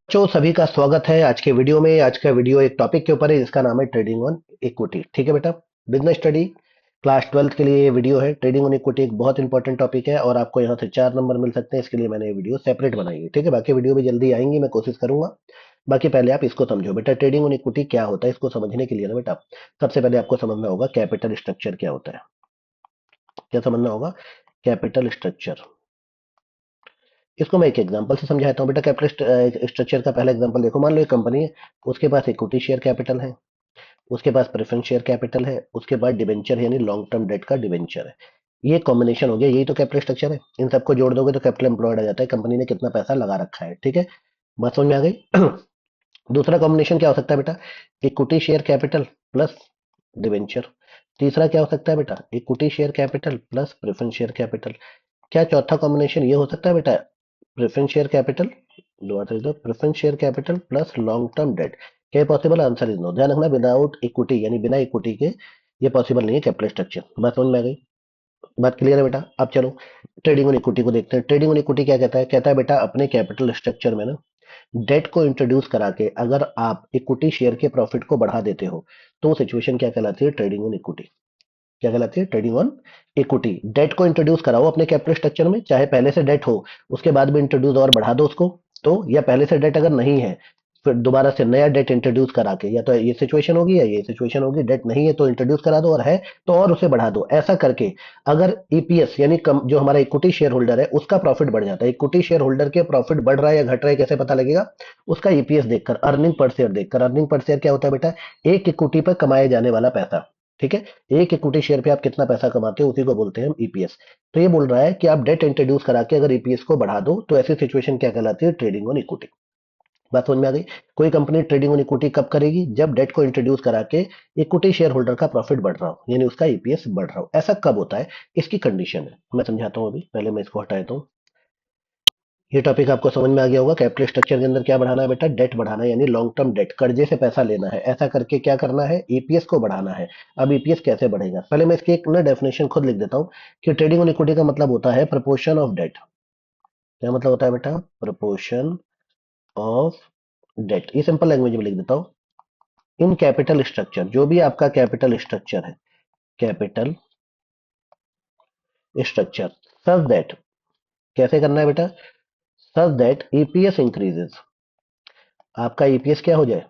बच्चों सभी का स्वागत है आज के वीडियो में। आज का वीडियो एक टॉपिक के ऊपर है जिसका नाम है ट्रेडिंग ऑन इक्विटी। ठीक है बेटा, बिजनेस स्टडी क्लास 12th के लिए ये वीडियो है। ट्रेडिंग ऑन इक्विटी एक बहुत इंपॉर्टेंट टॉपिक है और आपको यहाँ से 4 नंबर मिल सकते हैं। इसके लिए मैंने ये वीडियो सेपरेट बनाई है। ठीक है, बाकी वीडियो भी जल्दी आएंगी, मैं कोशिश करूंगा। बाकी पहले आप इसको समझो बेटा, ट्रेडिंग ऑन इक्विटी क्या होता है। इसको समझने के लिए ना बेटा, सबसे पहले आपको समझना होगा कैपिटल स्ट्रक्चर क्या होता है। क्या समझना होगा? Capital structure. इसको मैं एक एग्जांपल से समझाता हूँ बेटा। कैपिटल स्ट्रक्चर का पहला एग्जांपल देखो। मान लो एक कंपनी है, उसके पास इक्विटी शेयर कैपिटल है, उसके पास प्रेफरेंस शेयर कैपिटल है, उसके बाद डिबेंचर यानी लॉन्ग टर्म डेट का डिबेंचर है। ये कॉम्बिनेशन हो गया, यही तो कैपिटल स्ट्रक्चर है। इन सबको जोड़ दोगे तो कैपिटल एम्प्लॉयड आ जाता है, कंपनी ने कितना पैसा लगा रखा है। ठीक है, बात समझ में आ गई? दूसरा कॉम्बिनेशन क्या हो सकता है बेटा? Equity share capital plus debenture. तीसरा क्या हो सकता है बेटा? Equity share capital plus preference share capital. क्या चौथा कॉम्बिनेशन ये हो सकता है बेटा? प्रेफरेंस शेयर कैपिटल, दोबारा से दो, preference share capital plus long term debt. क्या पॉसिबल? Answer is no. ध्यान रखना, विदाउट इक्विटी यानी बिना इक्विटी के ये पॉसिबल नहीं है कैपिटल स्ट्रक्चर। बात समझ में आ गई? बात क्लियर है बेटा? अब चलो ट्रेडिंग ऑन इक्विटी को देखते हैं। ट्रेडिंग ऑन इक्विटी क्या कहता है? कहता है बेटा अपने कैपिटल स्ट्रक्चर में ना डेट को इंट्रोड्यूस करा के अगर आप इक्विटी शेयर के प्रॉफिट को बढ़ा देते हो तो वो सिचुएशन क्या कहलाती है? Trading on equity. क्या कहलाती है? Trading on equity. डेट को इंट्रोड्यूस कराओ अपने कैपिटल स्ट्रक्चर में, चाहे पहले से डेट हो उसके बाद भी इंट्रोड्यूस और बढ़ा दो उसको, तो या पहले से डेट अगर नहीं है फिर दोबारा से नया डेट इंट्रोड्यूस करा के, या तो ये सिचुएशन होगी या ये सिचुएशन होगी। डेट नहीं है तो इंट्रोड्यूस करा दो और है तो और उसे बढ़ा दो। ऐसा करके अगर ईपीएस यानी जो हमारा इक्विटी शेयर होल्डर है उसका प्रॉफिट बढ़ जाता है। इक्विटी शेयर होल्डर के प्रॉफिट बढ़ रहा है या घट रहा है कैसे पता लगेगा? उसका ईपीएस देखकर, अर्निंग पर शेयर देखकर। अर्निंग पर शेयर क्या होता है बेटा? एक इक्विटी पर कमाए जाने वाला पैसा। ठीक है, एक इक्विटी शेयर पे आप कितना पैसा कमाते हो उसी को बोलते हैं हम ईपीएस। तो ये बोल रहा है कि आप डेट इंट्रोड्यूस करा के अगर ईपीएस को बढ़ा दो तो ऐसी सिचुएशन क्या कहलाती है? Trading on equity. बात समझ में आ गई? कोई कंपनी ट्रेडिंग ऑन इक्विटी कब करेगी? जब डेट को इंट्रोड्यूस करा के इक्विटी शेयर होल्डर का प्रॉफिट बढ़ रहा हो यानी उसका ईपीएस बढ़ रहा हो। ऐसा कब होता है? इसकी कंडीशन है, मैं समझाता हूँ। अभी पहले मैं इसको हटा देता हूँ। ये टॉपिक आपको समझ में आ गया होगा। कैपिटल स्ट्रक्चर के अंदर क्या बढ़ाना है बेटा? डेट बढ़ाना है यानी लॉन्ग टर्म डेट, कर्जे से पैसा लेना है। ऐसा करके क्या करना है? ईपीएस को बढ़ाना है। अब ईपीएस कैसे बढ़ेगा? पहले मैं इसकी एक ना डेफिनेशन खुद लिख देता हूँ कि ट्रेडिंग ऑन इक्विटी का मतलब होता है प्रपोर्शन ऑफ डेट। क्या मतलब होता है बेटा? Proportion of debt. ये सिंपल लैंग्वेज में लिख देता हूँ। इन कैपिटल स्ट्रक्चर, जो भी आपका कैपिटल स्ट्रक्चर है, कैपिटल स्ट्रक्चर, सच दैट, कैसे करना है बेटा? सच दैट ईपीएस इंक्रीजेस, आपका ईपीएस क्या हो जाए?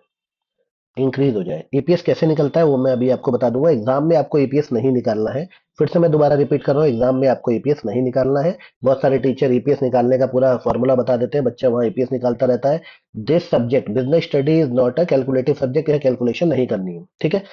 इंक्रीज हो जाए। ईपीएस कैसे निकलता है वो मैं अभी आपको बता दूंगा। एग्जाम में आपको ईपीएस नहीं निकालना है। फिर से मैं दोबारा रिपीट कर रहा हूँ, एग्जाम में आपको ईपीएस नहीं निकालना है। बहुत सारे टीचर ईपीएस निकालने का पूरा फॉर्मूला बता देते हैं, बच्चा वहां ईपीएस निकालता रहता है। This subject business study is not a calculative subject. यह कैलकुलेशन नहीं करनी है। ठीक है?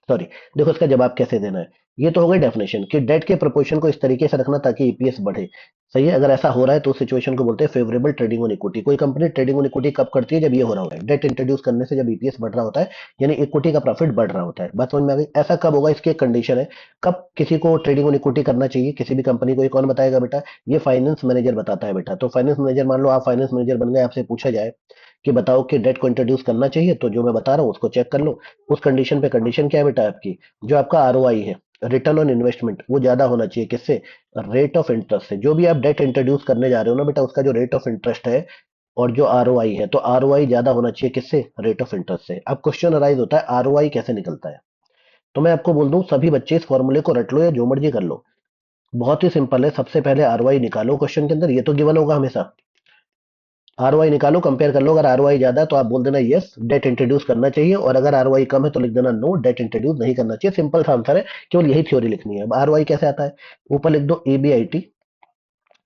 सॉरी। देखो इसका जवाब कैसे देना है। ये तो हो गई डेफिनेशन कि डेट के प्रोपोर्शन को इस तरीके से रखना ताकि ईपीएस बढ़े। सही है? अगर ऐसा हो रहा है तो उस सिचुएशन को बोलते हैं फेवरेबल ट्रेडिंग ऑन इक्विटी। कोई कंपनी ट्रेडिंग ऑन इक्विटी कब करती है? जब ये हो रहा होता है, डेट इंट्रोड्यूस करने से जब ईपीएस बढ़ रहा होता है यानी इक्विटी का प्रॉफिट बढ़ रहा होता है। बात समझ में आ गई? ऐसा कब होगा? इसकी एक कंडीशन है। कब किसी को ट्रेडिंग ऑन इक्विटी करना चाहिए किसी भी कंपनी को, ये कौन बताएगा बेटा? ये फाइनेंस मैनेजर बताता है बेटा। तो फाइनेंस मैनेजर, मान लो आप फाइनेंस मैनेजर बन गए, आपसे पूछा जाए कि बताओ कि डेट को इंट्रोड्यूस करना चाहिए, तो जो मैं बता रहा हूँ उसको चेक कर लो। उस कंडीशन पे, कंडीशन क्या है बेटा आपकी? जो आपका आरओआई है, रिटर्न ऑन इन्वेस्टमेंट, वो ज्यादा होना चाहिए। किससे? रेट ऑफ इंटरेस्ट से। जो भी आप डेट इंट्रोड्यूस करने जा रहे हो ना बेटा, उसका जो रेट ऑफ इंटरेस्ट है और जो आरओआई है, तो आरओआई ज्यादा होना चाहिए। किससे? रेट ऑफ इंटरेस्ट से। अब क्वेश्चन अराइज होता है आरओआई कैसे निकलता है। तो मैं आपको बोल दूं सभी बच्चे इस फॉर्मूले को रट लो या जो मर्जी कर लो। बहुत ही सिंपल है। सबसे पहले आरओआई निकालो क्वेश्चन के अंदर, ये तो गिवन होगा हमेशा। आरओआई निकालो, कंपेयर कर लो। अगर आरओआई ज्यादा है तो आप बोल देना यस डेट इंट्रोड्यूस करना चाहिए, और अगर आरओआई कम है तो लिख देना नो डेट इंट्रोड्यूस नहीं करना चाहिए। सिंपल सा आंसर है, केवल यही थ्योरी लिखनी है। अब आरओआई कैसे आता है? ऊपर लिख दो ईबीआईटी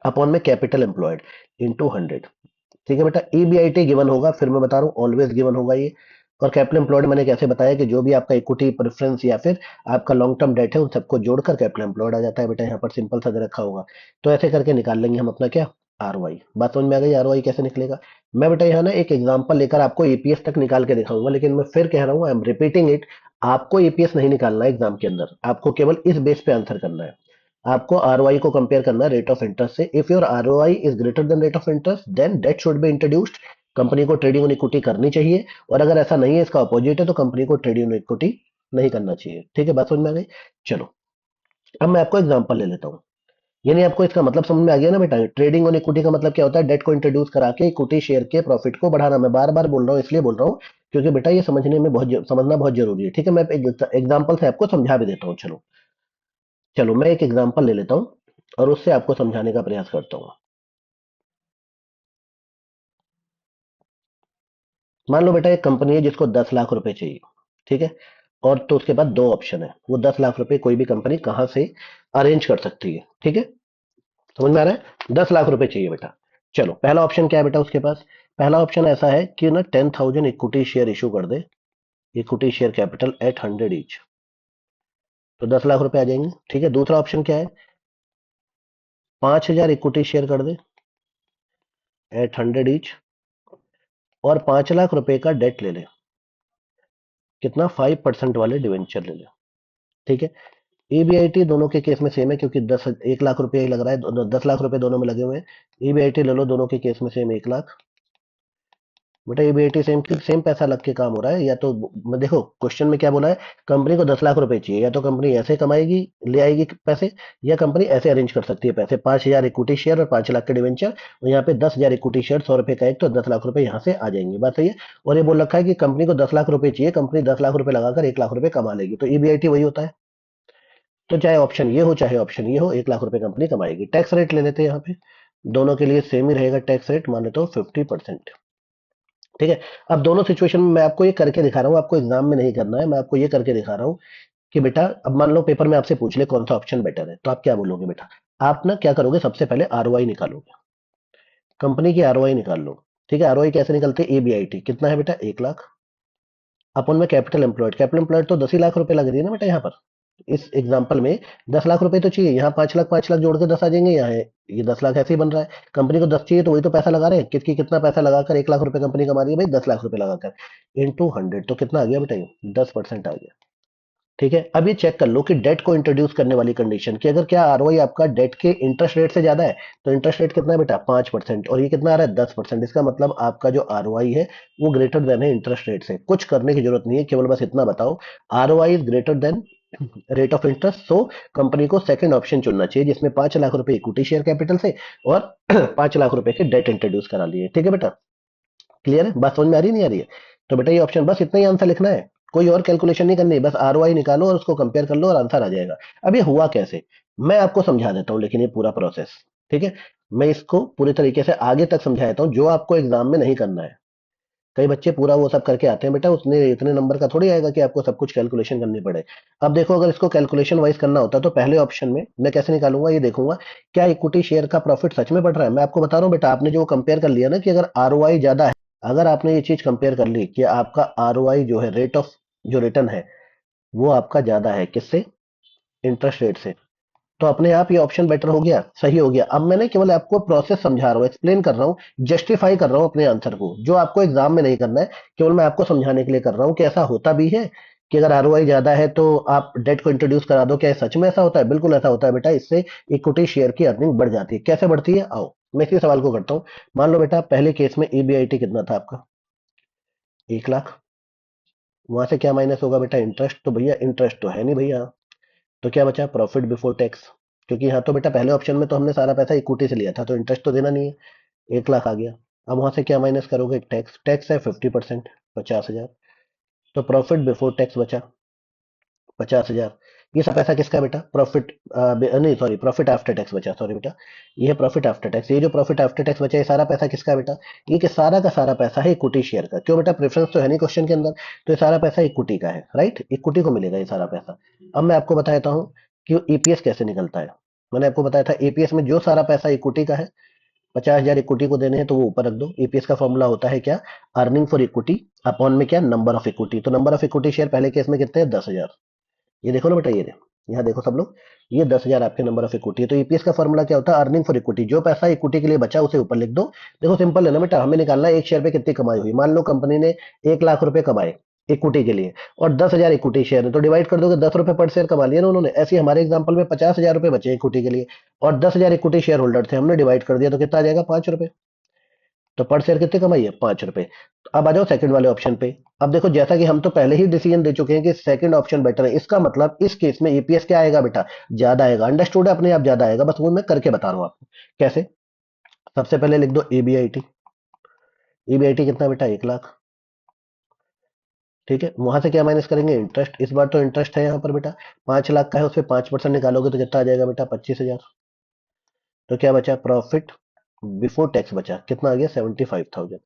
अपॉन में कैपिटल एम्प्लॉयड इनटू 100। ठीक है बेटा, ईबीआईटी गिवन होगा, फिर मैं बता रहा हूँ ऑलवेज गिवन होगा ये। और कैपिटल एम्प्लॉयड मैंने कैसे बताया कि जो भी आपका इक्विटी प्रेफरेंस या फिर आपका लॉन्ग टर्म डेट है उन सबको जोड़कर कैपिटल एम्प्लॉयड आ जाता है बेटा। यहाँ पर सिंपल सा दे रखा होगा। तो ऐसे करके निकाल लेंगे हम अपना क्या? आरओआई। बात समझ में आ गई? आरओआई कैसे निकलेगा? मैं बेटा यहाँ ना एक एग्जांपल लेकर आपको ईपीएस तक निकाल के दिखाऊंगा, लेकिन मैं फिर कह रहा हूँ, आई एम रिपीटिंग इट। आपको ईपीएस नहीं निकालना है एग्जाम के अंदर, आपको केवल इस बेस पे आंसर करना है। आपको आरओआई को कंपेयर करना है रेट ऑफ इंटरेस्ट से। If your ROI is greater than rate of interest then debt should be introduced. Company को ट्रेडिंग ऑन इक्विटी करनी चाहिए, और अगर ऐसा नहीं है, इसका अपोजिट है, तो कंपनी को ट्रेडिंग ऑन इक्विटी नहीं करना चाहिए। ठीक है, बात समझ में आ गई? चलो अब मैं आपको एग्जांपल ले लेता हूँ। यानी आपको इसका मतलब समझ में आ गया ना बेटा। ट्रेडिंग ऑन इक्विटी का मतलब क्या होता है, डेट को इंट्रोड्यूस करा के इक्विटी शेयर के प्रॉफिट को बढ़ाना। मैं बार बार बोल रहा हूँ, इसलिए बोल रहा हूँ क्योंकि बेटा ये समझने में समझना बहुत जरूरी है। ठीक है, मैं एक एग्जांपल से आपको समझा भी देता हूँ। चलो चलो मैं एक एग्जांपल ले लेता हूँ और उससे आपको समझाने का प्रयास करता हूँ। मान लो बेटा एक कंपनी है जिसको 10 लाख रुपए चाहिए। ठीक है, और तो उसके पास दो ऑप्शन है, वो 10 लाख रुपए कोई भी कंपनी कहाँ से अरेंज कर सकती है। ठीक है, समझ में आ रहा है? 10 लाख रुपए चाहिए बेटा। चलो पहला ऑप्शन क्या है बेटा उसके पास? पहला ऑप्शन ऐसा है कि ना 10,000 इक्विटी शेयर इशू कर दे, equity share capital at 100 each, तो 10 लाख रुपए आ जाएंगे। ठीक है, दूसरा ऑप्शन क्या है? 5,000 इक्विटी शेयर कर दे एट 100 ईच, और 5 लाख रुपए का डेट ले ले। कितना? 5% वाले डिवेंचर ले ले। ठीक है, ईबीआईटी दोनों के केस में सेम है क्योंकि 1 लाख रुपया ही लग रहा है, 10 लाख रुपए दोनों में लगे हुए हैं। ईबीआईटी ले लो, दोनों के केस में सेम 1 लाख। बेटा ईबीआईटी सेम की सेम पैसा लग के काम हो रहा है। या तो देखो क्वेश्चन में क्या बोला है, कंपनी को 10 लाख रुपए चाहिए, या तो कंपनी ऐसे कमाएगी, ले आएगी पैसे, या कंपनी ऐसे अरेंज कर सकती है पैसे। 5,000 इक्विटी शेयर और 5 लाख के डिवेंचर, और यहाँ पे 10,000 इक्विटी शेयर, 100 रुपए का एक, तो 10 लाख रुपए यहाँ से आ जाएंगे। बात सही है। और ये बोल रखा है कि कंपनी को 10 लाख रुपए चाहिए, कंपनी 10 लाख रुपए लगाकर 1 लाख रुपए कमा लेगी, तो ईबीआईटी वही होता है। तो चाहे ऑप्शन ये हो चाहे ऑप्शन ये हो, 1 लाख रुपए कंपनी कमाएगी। टैक्स रेट ले लेते हैं यहाँ पे, दोनों के लिए सेम ही रहेगा टैक्स रेट, मान लेते हो 50%। ठीक है, अब दोनों सिचुएशन में मैं आपको ये करके दिखा रहा हूँ, आपको एग्जाम में नहीं करना है, मैं आपको ये करके दिखा रहा हूँ कि बेटा अब मान लो पेपर में आपसे पूछ ले कौन सा ऑप्शन बेटर है, तो आप क्या बोलोगे बेटा? आप ना क्या करोगे, सबसे पहले आरओआई निकालोगे, कंपनी की आरओआई निकाल लो। ठीक है, आरओआई कैसे निकलते हैं? एबीआईटी कितना है बेटा? 1 लाख अपन में कैपिटल एम्प्लॉयड, कैपिटल एम्प्लॉयड तो 10 ही लाख रुपए लग रही है ना बेटा यहाँ पर। इस एग्जाम्पल में 10 लाख रुपए तो चाहिए, यहाँ 5 लाख 5 लाख जोड़ के 10 आ जाएंगे, यहाँ है ये 10 लाख ऐसे ही बन रहा है। कंपनी को 10 चाहिए तो वही तो पैसा लगा रहे हैं, कितना पैसा लगाकर 1 लाख रुपए कंपनी कमा रही है भाई? 10 लाख रुपए लगाकर इंटू 100, तो कितना आ गया बेटा? ये 10% आ गया। ठीक है, अब ये चेक कर लो कि डेट को इंट्रोड्यूस करने वाली कंडीशन कि अगर क्या आरओआई आपका डेट के इंटरेस्ट रेट से ज्यादा है, तो इंटरेस्ट रेट कितना है बेटा? 5%, और ये कितना आ रहा है? 10%। इसका मतलब आपका जो आरओआई है वो ग्रेटर देन है इंटरेस्ट रेट से। कुछ करने की जरूरत नहीं है, केवल बस इतना बताओ ROI is greater than rate of interest, so company को सेकंड ऑप्शन चुनना चाहिए जिसमें 5 लाख रुपए इक्विटी शेयर कैपिटल से और 5 लाख रुपए के डेट इंट्रोड्यूस करा लिए। ठीक है बेटा, क्लियर है? बात समझ में आ रही नहीं आ रही है? तो बेटा ये ऑप्शन, बस इतना ही आंसर लिखना है, कोई और कैलकुलेशन नहीं करनी, बस आरओआई निकालो और उसको कंपेयर कर लो और आंसर आ जाएगा। अब ये हुआ कैसे, मैं आपको समझा देता हूँ, लेकिन ये पूरा प्रोसेस, ठीक है, मैं इसको पूरी तरीके से आगे तक समझा देता हूँ जो आपको एग्जाम में नहीं करना है। कई बच्चे पूरा वो सब करके आते हैं बेटा, उसने इतने नंबर का थोड़ी आएगा कि आपको सब कुछ कैलकुलेशन करनी पड़े। अब देखो, अगर इसको कैलकुलेशन वाइज करना होता तो पहले ऑप्शन में मैं कैसे निकालूंगा, ये देखूंगा क्या इक्विटी शेयर का प्रॉफिट सच में बढ़ रहा है। मैं आपको बता रहा हूँ बेटा, आपने जो कंपेयर कर लिया ना कि अगर आरओआई ज्यादा है, अगर आपने ये चीज कंपेयर कर ली कि आपका आरओआई जो है, रेट ऑफ जो रिटर्न है, वो आपका ज्यादा है किससे? इंटरेस्ट रेट से, तो अपने आप ये ऑप्शन बेटर हो गया, सही हो गया। अब मैंने केवल आपको प्रोसेस समझा रहा हूँ, एक्सप्लेन कर रहा हूँ, जस्टिफाई कर रहा हूँ अपने आंसर को, जो आपको एग्जाम में नहीं करना है। केवल मैं आपको समझाने के लिए कर रहा हूँ कि ऐसा होता भी है कि अगर आरओआई ज्यादा है तो आप डेट को इंट्रोड्यूस करा दो। क्या सच में ऐसा होता है? बिल्कुल ऐसा होता है बेटा, इससे इक्विटी शेयर की अर्निंग बढ़ जाती है। कैसे बढ़ती है, आओ मैं इसी सवाल को करता हूँ। मान लो बेटा पहले केस में ईबीआईटी कितना था आपका? 1 लाख। वहां से क्या माइनस होगा बेटा? इंटरेस्ट, तो भैया इंटरेस्ट तो है नहीं भैया, तो क्या बचा? Profit before tax. क्योंकि यहाँ तो बेटा पहले ऑप्शन में तो हमने सारा पैसा इक्विटी से लिया था, तो इंटरेस्ट तो देना नहीं है। 1 लाख आ गया। अब वहां से क्या माइनस करोगे? टैक्स, टैक्स है 50%, 50,000, तो प्रॉफिट बिफोर टैक्स बचा 50,000। ये सब पैसा किसका है बेटा? प्रॉफिट, नहीं सॉरी, प्रॉफिट आफ्टर टैक्स बचा, सॉरी बेटा, ये है प्रॉफिट आफ्टर टैक्स। ये जो प्रॉफिट आफ्टर टैक्स बचा, ये सारा पैसा किसका है बेटा? ये कि सारा का सारा पैसा है इक्विटी शेयर का। क्यों बेटा? प्रेफरेंस तो है नहीं क्वेश्चन के अंदर, तो ये सारा पैसा इक्विटी का है, राइट, इक्विटी को मिलेगा ये सारा पैसा। अब मैं आपको बताता हूँ कि ईपीएस कैसे निकलता है। मैंने आपको बताया था ईपीएस में जो सारा पैसा इक्विटी का है, 50,000 इक्विटी को देने हैं तो वो ऊपर रख दो। ईपीएस का फॉर्मूला होता है क्या? अर्निंग फॉर इक्विटी अपॉन में क्या? Number of equity. तो नंबर ऑफ इक्विटी शेयर पहले केस में कितने हैं? 10,000। ये देखो ना बेटा, ये यहाँ देखो सब लोग, ये 10,000 आपके नंबर ऑफ इक्विटी है। तो ईपीएस का फॉर्मूला क्या होता है? अर्निंग फॉर इक्विटी, जो पैसा इक्विटी के लिए बचा उसे ऊपर लिख दो। देखो सिंपल है ना बेटा, हमें निकालना है एक शेयर पे कितनी कमाई हुई। मान लो कंपनी ने 1 लाख रुपए कमाए इक्विटी के लिए, और 10,000 इक्विटी शेयर है, तो डिवाइड कर दोगे, 10 रुपए पर शेयर कमा लिया ना उन्होंने। ऐसे ही हमारे एग्जाम्पल में 50,000 रुपए बचे इक्विटी के लिए, और 10,000 इक्विटी शेयर होल्डर थे, हमने डिवाइड कर दिया, तो कितना आ जाएगा? 5 रुपए। तो पर शेयर कितने कमाई है, 5 रुपए। तो अब आ जाओ सेकंड वाले ऑप्शन पे। अब देखो जैसा कि हम तो पहले ही डिसीजन दे चुके हैं कि सेकंड ऑप्शन बेटर है, इसका मतलब इस केस में ईपीएस क्या आएगा बेटा, ज्यादा आएगा। अंडरस्टूड है, अपने आप ज्यादा आएगा, बस वो मैं करके बता रहा हूँ आपको कैसे। सबसे पहले लिख दो ईबीआईटी। ईबीआईटी कितना बेटा, 1 लाख। ठीक है, वहां से क्या माइनस करेंगे, इंटरेस्ट। इस बार तो इंटरेस्ट है यहाँ पर बेटा, 5 लाख का है, उससे 5% निकालोगे तो कितना आ जाएगा बेटा, 25,000। तो क्या बचा, प्रॉफिट बिफोर टैक्स बचा, कितना आ गया, 75,000।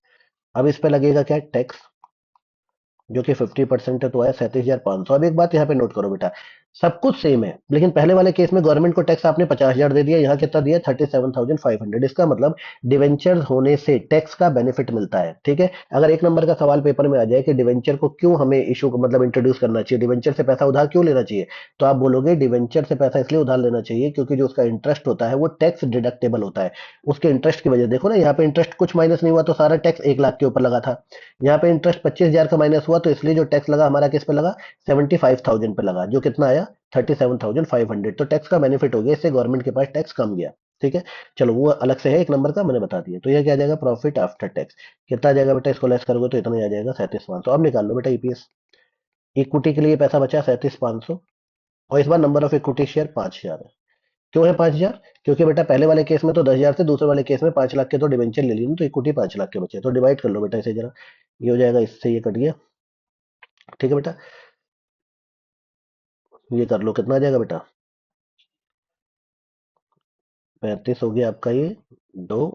अब इस पे लगेगा क्या, टैक्स, जो कि 50% है, तो आया 37,500। अब एक बात यहाँ पे नोट करो बेटा, सब कुछ सेम है, लेकिन पहले वाले केस में गवर्नमेंट को टैक्स आपने 50,000 दे दिया, यहाँ कितना दिया, 37,500। इसका मतलब डिवेंचर होने से टैक्स का बेनिफिट मिलता है। ठीक है, अगर एक नंबर का सवाल पेपर में आ जाए कि डिवेंचर को क्यों हमें इशू मतलब इंट्रोड्यूस करना चाहिए, डिवेंचर से पैसा उधार क्यों लेना चाहिए, तो आप बोलोगे डिवेंचर से पैसा इसलिए उधार लेना चाहिए क्योंकि जो उसका इंटरेस्ट होता है वो टैक्स डिडक्टेबल होता है। उसके इंटरेस्ट की वजह देखो ना, यहाँ पे इंटरेस्ट कुछ माइनस नहीं हुआ तो सारा टैक्स 1 लाख के ऊपर लगा था। यहाँ पे इंटरेस्ट 25,000 का माइनस हुआ, तो इसलिए जो टैक्स लगा हमारा किस पे लगा, 75,000 पे लगा, जो कितना आया, 37,500। तो टैक्स का बेनिफिट हो गया, इससे गवर्नमेंट के पास टैक्स कम गया। ठीक है, चलो वो अलग से है, एक नंबर का मैंने बता दिया। तो यह क्या आ जाएगा, प्रॉफिट आफ्टर टैक्स। कितना आ जाएगा बेटा, इसको लेस करोगे तो इतना ही आ जाएगा, 37,500। अब निकाल लो बेटा ईपीएस। इक्विटी के लिए पैसा बचा 37,500, और इस बार नंबर ऑफ इक्विटी शेयर 5,000 है। क्यों है 5,000, क्योंकि बेटा पहले वाले केस में तो 10,000 थे, दूसरे वाले केस में 5 लाख के तो डिवेंचर ले ली ना, तो इक्विटी 5 लाख के बचे। तो डिवाइड कर लो बेटा इसे जरा, ये हो जाएगा, इससे ये कट गया। ठीक है बेटा, ये कर लो, कितना आ जाएगा बेटा, 35 हो गया आपका ये, दो,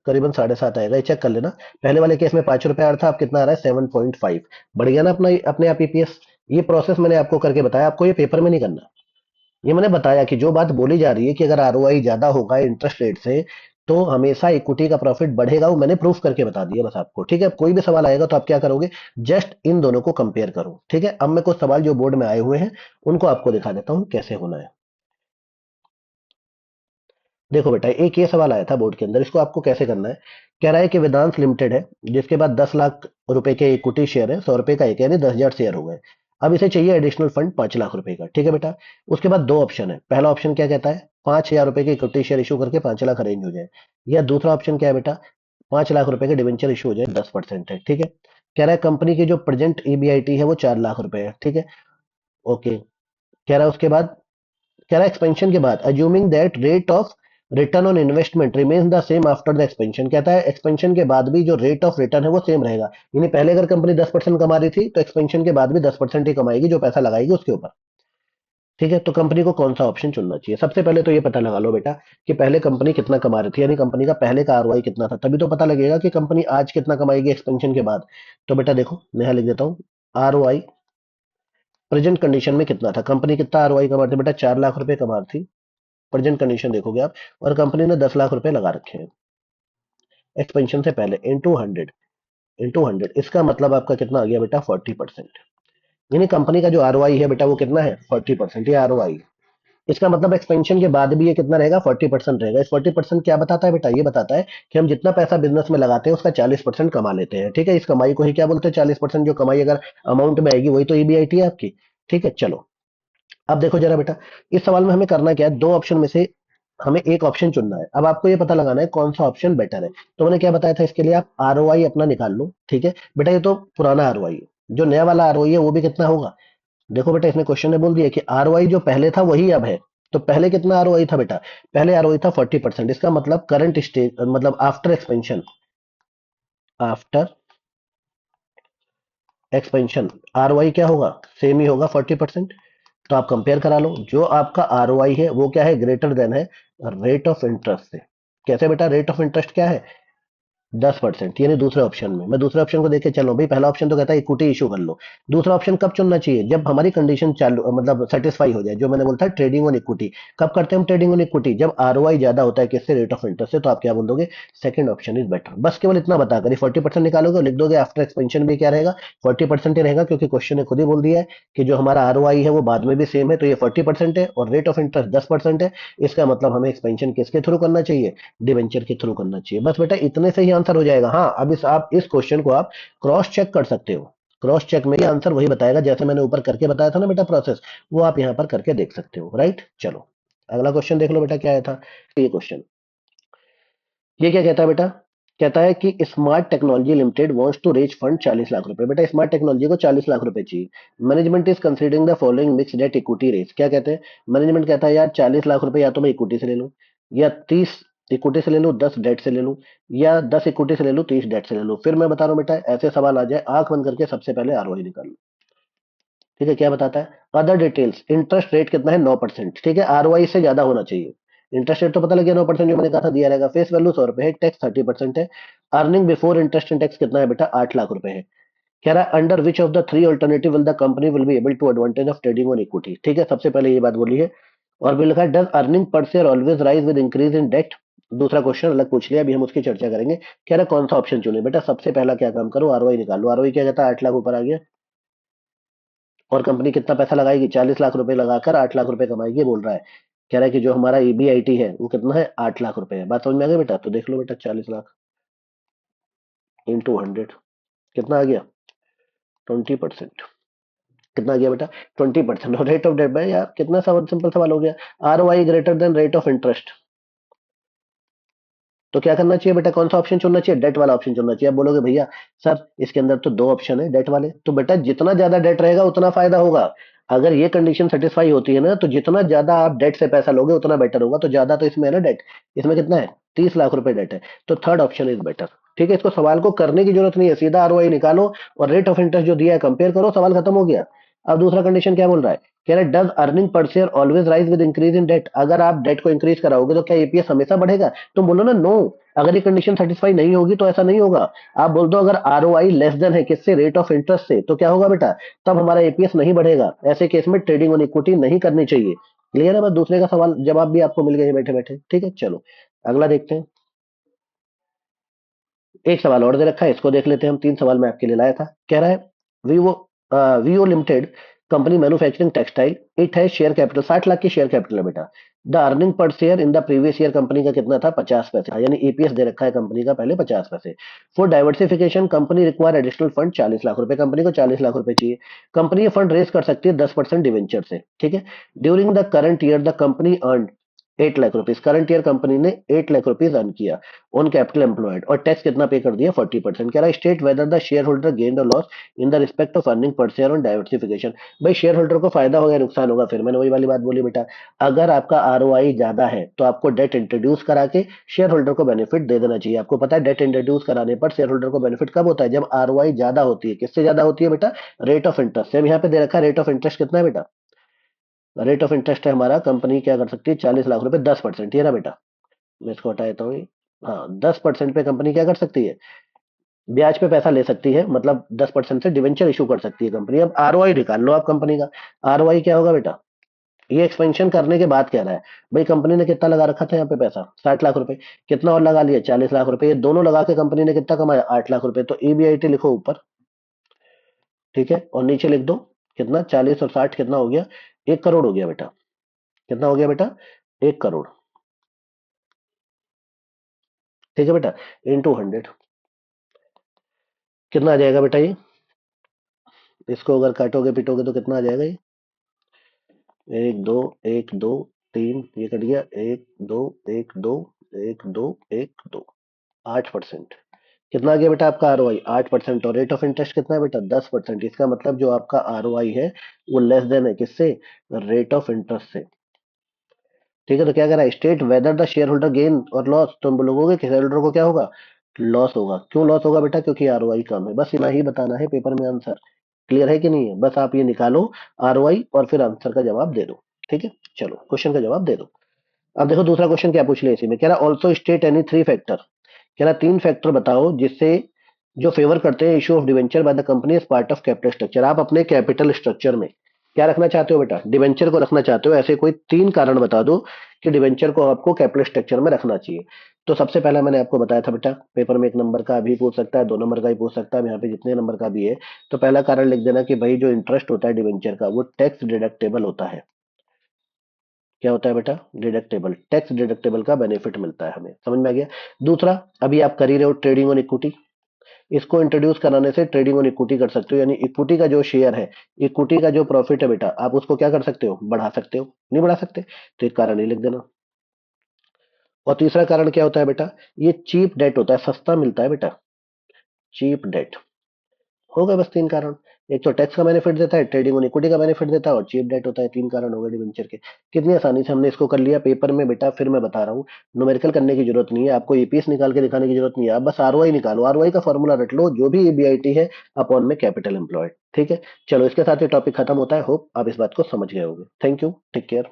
करीबन 7.5 आएगा, ये चेक कर लेना। पहले वाले केस में 5 रुपए आ रहा था, अब कितना आ रहा है, 7.5। बढ़ गया ना अपना अपने आप ईपीएस। ये प्रोसेस मैंने आपको करके बताया, आपको ये पेपर में नहीं करना। ये मैंने बताया कि जो बात बोली जा रही है कि अगर आरओआई ज्यादा होगा इंटरेस्ट रेट से, तो हमेशा इक्विटी का प्रॉफिट बढ़ेगा, वो मैंने प्रूफ करके बता दिया बस आपको। ठीक है, कोई भी सवाल आएगा तो आप क्या करोगे, जस्ट इन दोनों को कंपेयर करो। ठीक है, अब मैं कुछ सवाल जो बोर्ड में आए हुए हैं उनको आपको दिखा देता हूं कैसे होना है। देखो बेटा, एक ये सवाल आया था बोर्ड के अंदर, इसको आपको कैसे करना है। कह रहा है कि वेदांत लिमिटेड है, जिसके बाद 10 लाख रुपए के इक्विटी शेयर है, 100 रुपए का एक, यानी 10,000 शेयर हो गए। अब इसे चाहिए एडिशनल फंड 5 लाख रुपए का। ठीक है बेटा, उसके बाद दो ऑप्शन है। पहला ऑप्शन क्या कहता है, 5,000 रुपए के इक्विटी शेयर इशू करके 5 लाख अरेंज हो जाए, या दूसरा ऑप्शन क्या है बेटा, 5 लाख रुपए के डिवेंचर इशू हो जाए, 10% है। ठीक है, कह रहा है कंपनी की जो प्रेजेंट ईबीआईटी है वो 4 लाख रुपए है। ठीक है, ओके। कह रहा है उसके बाद, कह रहा है एक्सपेंशन के बाद, assuming that rate of return on investment remains the same after the expansion. कहता है एक्सपेंशन के बाद भी जो रेट ऑफ रिटर्न है वो सेम रहेगा, यानी पहले अगर कंपनी 10% कमा रही थी तो एक्सपेंशन के बाद भी 10% ही कमाएगी, जो पैसा लगाएगी उसके ऊपर। ठीक है, तो कंपनी को कौन सा ऑप्शन चुनना चाहिए, सबसे पहले तो ये पता लगा लो बेटा कि पहले कंपनी कितना कमा रही थी, यानी कंपनी का पहले का आरओआई कितना था, तभी तो पता लगेगा कि कंपनी आज कितना कमाएगी एक्सपेंशन के बाद। तो बेटा देखो, मैं यहाँ लिख देता हूँ, आरओआई प्रेजेंट कंडीशन में कितना था, कंपनी कितना आरओआई कमा रही थी बेटा, 4 लाख रुपए कमा रही थी प्रेजेंट कंडीशन देखोगे आप, और कंपनी ने 10 लाख रुपए लगा रखे हैं एक्सपेंशन से पहले, इंटू 100 इसका मतलब आपका कितना आ गया बेटा, 40%। यानी कंपनी का जो आरओआई है बेटा वो कितना है, 40%। ये आरओआई, इसका मतलब एक्सपेंशन के बाद भी ये कितना रहेगा, 40% रहेगा। इस 40% क्या बताता है बेटा, ये बताता है कि हम जितना पैसा बिजनेस में लगाते हैं उसका 40% कमा लेते हैं। ठीक है, इस कमाई को ही क्या बोलते हैं, 40% जो कमाई अगर अमाउंट में आएगी वही तो ईबीआईटी है आपकी। ठीक है, चलो अब देखो जरा बेटा, इस सवाल में हमें करना क्या है, दो ऑप्शन में से हमें एक ऑप्शन चुनना है। अब आपको ये पता लगाना है कौन सा ऑप्शन बेटर है। तो मैंने क्या बताया था, इसके लिए आप आरओआई अपना निकाल लो। ठीक है बेटा, ये तो पुराना आरओआई है, जो नया वाला आरओआई है वो भी कितना होगा। देखो बेटा, इसने क्वेश्चन में बोल दिया कि आरओआई जो पहले था वही अब है। तो पहले कितना आरओआई था बेटा, पहले आरओआई था 40%। इसका मतलब करंट स्टेज मतलब after expansion, after expansion ROI क्या होगा, सेम ही होगा, 40%। तो आप कंपेयर करा लो, जो आपका आरओआई है वो क्या है, ग्रेटर देन है रेट ऑफ इंटरेस्ट से। कैसे बेटा, रेट ऑफ इंटरेस्ट क्या है, 10%, यानी दूसरे ऑप्शन में। मैं दूसरे ऑप्शन को देख के चलो भाई, पहला ऑप्शन तो कहता है इक्विटी इशू कर लो। दूसरा ऑप्शन कब चुनना चाहिए, जब हमारी कंडीशन चालू मतलब सेटिस्फाई हो जाए, जो मैंने बोलता है ट्रेडिंग ऑन इक्विटी। कब करते हैं हम ट्रेडिंग ऑन इक्विटी, जब आरओआई ज्यादा होता है किससे, रेट ऑफ इंटरेस्ट से। तो आप क्या बोल दोगे, सेकंड ऑप्शन इज बेटर। बस केवल इतना बताकर 40% निकालोगे और लिख दोगे आफ्टर एक्सपेंशन भी क्या रहेगा, 40% ही रहेगा, क्योंकि क्वेश्चन ने खुद ही बोल दिया है कि जो हमारा आरओआई है वो बाद में भी सेम है, तो ये 40% है और रेट ऑफ इंटरेस्ट 10% है। इसका मतलब हमें एक्सपेंशन किसके थ्रू करना चाहिए, डिवेंचर के थ्रू करना चाहिए। बस बेटा इतने से ही आंसर हो जाएगा। हाँ, अब इस आप इस क्वेश्चन को आप क्रॉस चेक कर सकते हो, क्रॉस चेक में ये आंसर वही बताएगा जैसे मैंने ऊपर करके बताया था ना बेटा प्रोसेस, वो आप यहाँ पर करके देख सकते हो। राइट, चलो अगला क्वेश्चन देख लो बेटा क्या आया था। ये क्वेश्चन, ये क्या कहता है बेटा कहता है कि smart technology limited wants to raise fund 40 lakh रुपए। बेटा स्मार्ट टेक्नोलॉजी को 40 लाख रुपए चाहिए। Management is considering the following mix debt equity raise. क्या कहते हैं? मैनेजमेंट कहता है यार 40 लाख रुपए या तो मैं इक्विटी से ले लूं, या 30 इक्विटी से ले लूं, 10 डेट से ले लूं, या 10 इक्विटी से ले लूं, 30 डेट से ले लूं। फिर मैं बता रहा हूं बेटा, ऐसे सवाल आ जाए आंख बंद करके सबसे पहले आरओआई निकाल लो। ठीक है, क्या बताता है? अदर डिटेल्स, इंटरेस्ट रेट कितना है? 9%। ठीक है, आरओआई से ज्यादा होना चाहिए। इंटरेस्ट रेट तो पता लग गया, 9% जो मैंने कहा था दिया रहेगा। फेस वैल्यू 100 रुपए है, टैक्स 30% है। Earning before interest and tax कितना है बेटा? 8 लाख रुपए है। कह रहा है under which of the three alternative will the company will be able to advantage of trading on equity. ठीक है, सबसे पहले ये बात बोली है। और भी लिखा है does earning per share always rise with increase in debt. दूसरा क्वेश्चन अलग पूछ लिया, अभी हम उसकी चर्चा करेंगे। कह रहा है कौन सा ऑप्शन चुने? बेटा सबसे पहला क्या काम करो, आरओआई निकालो। आरओआई क्या कहता है? 8 लाख ऊपर आ गया। और कंपनी कितना पैसा लगाएगी? 40 लाख रुपए लगाकर 8 लाख रुपए कमाएगी बोल रहा है। कह रहा है कि जो हमारा ईबीआईटी है वो कितना है? 8 लाख रुपए है। बात समझ में आ गई बेटा? तो देख लो बेटा, 40 लाख इंटू 100 कितना आ गया? 20%। कितना आ गया बेटा? 20%। और रेट ऑफ डेट भाई यार कितना सवाल, सिंपल सवाल हो गया। R O I greater than rate of interest. तो क्या करना चाहिए बेटा? कौन सा ऑप्शन चुनना चाहिए? डेट वाला ऑप्शन चुनना चाहिए। आप बोलोगे भैया सर इसके अंदर तो दो ऑप्शन है डेट वाले। तो बेटा जितना ज्यादा डेट रहेगा उतना फायदा होगा। अगर ये कंडीशन सेटिस्फाई होती है ना, तो जितना ज्यादा आप डेट से पैसा लोगे उतना बेटर होगा। तो ज्यादा तो इसमें है ना डेट। इसमें कितना है? 30 लाख रुपए डेट है। तो थर्ड ऑप्शन इज बेटर। ठीक है, इसको सवाल को करने की जरूरत नहीं है, सीधा आरओआई निकालो और रेट ऑफ इंटरेस्ट जो दिया है कंपेयर करो, सवाल खत्म हो गया। अब दूसरा कंडीशन क्या बोल रहा है? कह रहा है does earning per share always rise with increase in debt. अगर आप डेट को इंक्रीज कराओगे तो क्या ईपीएस हमेशा बढ़ेगा? तुम बोलो ना नो। अगर ये कंडीशन सेटिस्फाई नहीं होगी तो ऐसा नहीं होगा। आप बोल दो अगर आरओआई लेस देन है किससे? रेट ऑफ इंटरेस्ट से, तो क्या होगा बेटा? तब हमारा एपीएस नहीं बढ़ेगा। ऐसे केस में ट्रेडिंग ऑन इक्विटी नहीं करनी चाहिए। क्लियर है? बस दूसरे का सवाल जवाब भी आपको मिल गया बैठे बैठे। ठीक है, चलो अगला देखते हैं। एक सवाल और दे रखा है, इसको देख लेते हैं हम। तीन सवाल मैं आपके लिए लाया था। कह रहा है वीवो वीओ limited company manufacturing textile, it है शेयर कैपिटल 60 लाख की शेयर कैपिटल है बेटा। The earning per share in the previous year company का कितना था? 50 पैसे। यानी ईपीएस दे रखा है कंपनी का पहले 50 पैसे। For diversification company require additional fund 40 lakh रुपए। कंपनी को 40 लाख रुपए चाहिए। कंपनी ये फंड रेज कर सकती है 10% डिवेंचर से। ठीक है, during the current year the company earn 8 lakh rupees. Current year company ने 8 लाख रुपीज अर्न किया ऑन कैपिटल एम्प्लॉयड, और टैक्स कितना पे कर दिया? 40%। कह रहा है state whether the shareholder gain और loss in the respect of earning per share on diversification. भाई शेयर होल्डर को फायदा होगा या नुकसान होगा? फिर मैंने वही वाली बात बोली बेटा, अगर आपका आरओआई ज्यादा है तो आपको डेट इंट्रोड्यूस करा के शेयर होल्डर को बेनिफिट दे देना चाहिए। आपको पता है डेट इंट्रोड्यूस कराने पर शेयर होल्डर को बेनिफिट कब होता है? जब आरओआई ज्यादा होती है। किससे ज्यादा होती है बेटा? रेट ऑफ इंटरेस्ट से। अब यहाँ पे दे रखा है रेट ऑफ इंटरेस्ट कितना है बेटा? रेट ऑफ इंटरेस्ट है हमारा, कंपनी क्या कर सकती है? 40 लाख रुपए 10%। ये ना बेटा, मैं इसको हटा देता हूँ। हाँ, 10% पे कंपनी क्या कर सकती है? ब्याज पे पैसा ले सकती है, मतलब 10% से डिवेंचर इशू कर सकती है कंपनी। अब आरओआई निकाल लो आप कंपनी का। आरओआई क्या होगा बेटा? ये एक्सपेंशन करने के बाद कह रहा है भाई कंपनी ने कितना लगा रखा था यहाँ पे पैसा? 60 लाख रुपए। कितना और लगा लिया? 40 लाख रुपए। ये दोनों लगा के कंपनी ने कितना कमाया? 8 लाख रुपए। तो ईबीआईटी लिखो ऊपर। ठीक है, और नीचे लिख दो कितना? 40 और 60 कितना हो गया? 1 करोड़ हो गया बेटा। कितना हो गया बेटा? 1 करोड़। ठीक है बेटा, इंटू 100 कितना आ जाएगा बेटा ये? इसको अगर काटोगे पीटोगे तो कितना आ जाएगा ये? एक दो, एक दो, तीन, ये कट गया। एक दो, एक दो, एक दो, एक दो, 8%। कितना आ गया बेटा आपका आरओआई? 8%। और रेट ऑफ इंटरेस्ट कितना है बेटा? 10%। इसका मतलब जो आपका आरओआई है वो लेस देन है किससे? रेट ऑफ इंटरेस्ट से। ठीक है, तो क्या कह रहा है? State whether the shareholder gain और लॉस। तुम बोलोगे कि शेयर होल्डर को क्या होगा? लॉस होगा। क्यों लॉस होगा बेटा? क्योंकि आरओआई कम है। बस इतना ही बताना है पेपर में आंसर। क्लियर है कि नहीं है? बस आप ये निकालो आरओआई और फिर आंसर का जवाब दे दो। ठीक है, चलो क्वेश्चन का जवाब दे दो। अब देखो दूसरा क्वेश्चन क्या पूछ लिया इसी में। कह रहा also state any three factor. कह रहा तीन फैक्टर बताओ जिससे जो फेवर करते हैं issue of debenture by the company as part of capital structure. आप अपने कैपिटल स्ट्रक्चर में क्या रखना चाहते हो बेटा? डिवेंचर को रखना चाहते हो। ऐसे कोई तीन कारण बता दो कि डिवेंचर को आपको कैपिटल स्ट्रक्चर में रखना चाहिए। तो सबसे पहला मैंने आपको बताया था बेटा, पेपर में 1 नंबर का भी पूछ सकता है, 2 नंबर का भी पूछ सकता है, यहाँ पे जितने नंबर का भी है। तो पहला कारण लिख देना कि भाई जो इंटरेस्ट होता है डिवेंचर का वो टैक्स डिडक्टेबल होता है। क्या होता है बेटा? डिडक्टेबल। टैक्स डिडक्टेबल का बेनिफिट मिलता है हमें। समझ में आ गया? दूसरा, अभी आप कर ही रहे हो ट्रेडिंग ऑन इक्विटी। इसको इंट्रोड्यूस कराने से ट्रेडिंग ऑन इक्विटी कर सकते हो, यानी इक्विटी का जो शेयर है, इक्विटी का जो प्रॉफिट है बेटा, आप उसको क्या कर सकते हो? बढ़ा सकते हो। नहीं बढ़ा सकते? तो एक कारण ही लिख देना। और तीसरा कारण क्या होता है बेटा, ये चीप डेट होता है, सस्ता मिलता है बेटा, चीप डेट। हो गए बस तीन कारण। एक तो टैक्स का बेनिफिट देता है, ट्रेडिंग ऑन इक्विटी का बेनिफिट देता है और चीप डेट होता है। तीन कारण हो गए डिवेंचर के। कितनी आसानी से हमने इसको कर लिया पेपर में बेटा। फिर मैं बता रहा हूँ, न्यूमेरिकल करने की जरूरत नहीं है आपको, ईपीएस निकाल के दिखाने की जरूरत नहीं है। आप बस आरओआई निकालो, आरओआई का फॉर्मूला रट लो, जो भी बीआईटी है अपॉन में कैपिटल एम्प्लॉयड। ठीक है, चलो इसके साथ ये टॉपिक खत्म होता है। होप आप इस बात को समझ गए होंगे। Thank you, take care.